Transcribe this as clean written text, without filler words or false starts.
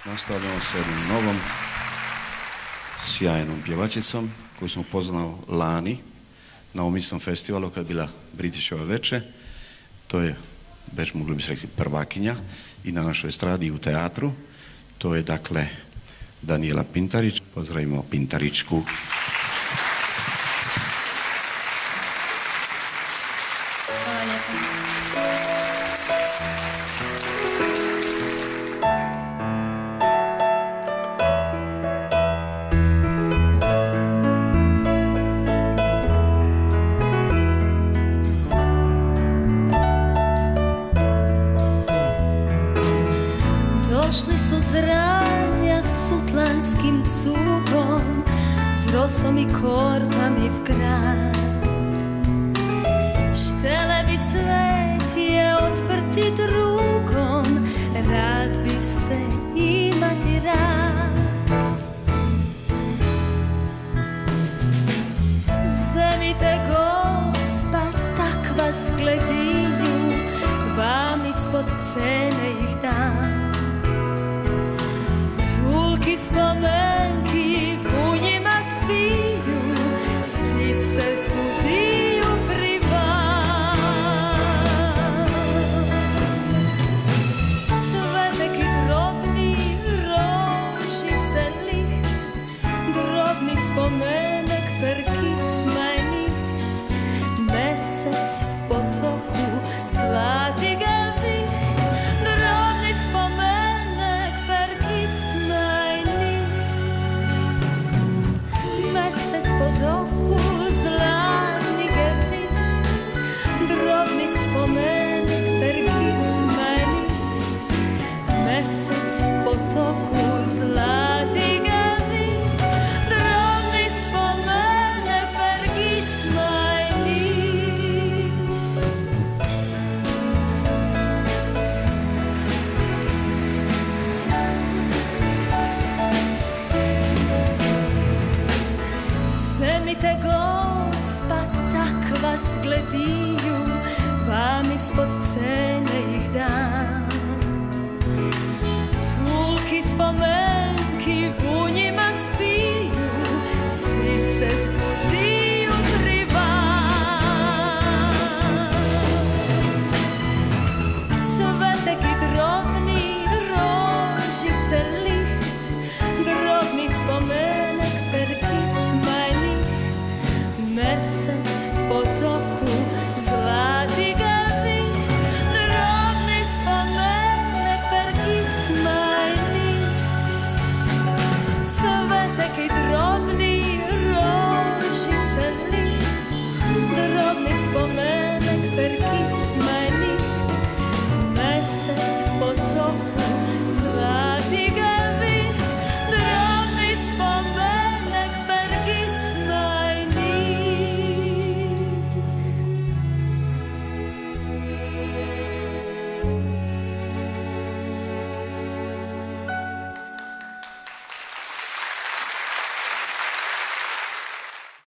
Nastavljamo s jednom novom sjajnom pjevačicom koju sam upoznao lani na ovom istom festivalu kad je bila Britišova večer. To je, već mogli bi se reći, prvakinja i na našoj estradi i u teatru. To je dakle Daniela Pintarić. Pozdravimo Pintaričku. Došli su zranja sutlanskim cugom, s rosom i korpami v grad. Štelevi cvet je odprti drugom, rad bi se imati rad. Zemite Gospa, tak vas glediju, vam ispod cene ih dam. Čulki spomenki u njima spiju, svi se zbudiju pri vam. Cvetek i drobni rožice licht, drobni spomenek verkisma i nicht. Mesec v potoku zlati ga viht, drobni spomenek verkisma i nicht. Mesec v potoku zlati ga viht, drobni spomenek verkisma i nicht. Mesec v potoku zlati ga viht, drobni spomenek verkisma i nicht. Zemite Gospa, tak vas gledi,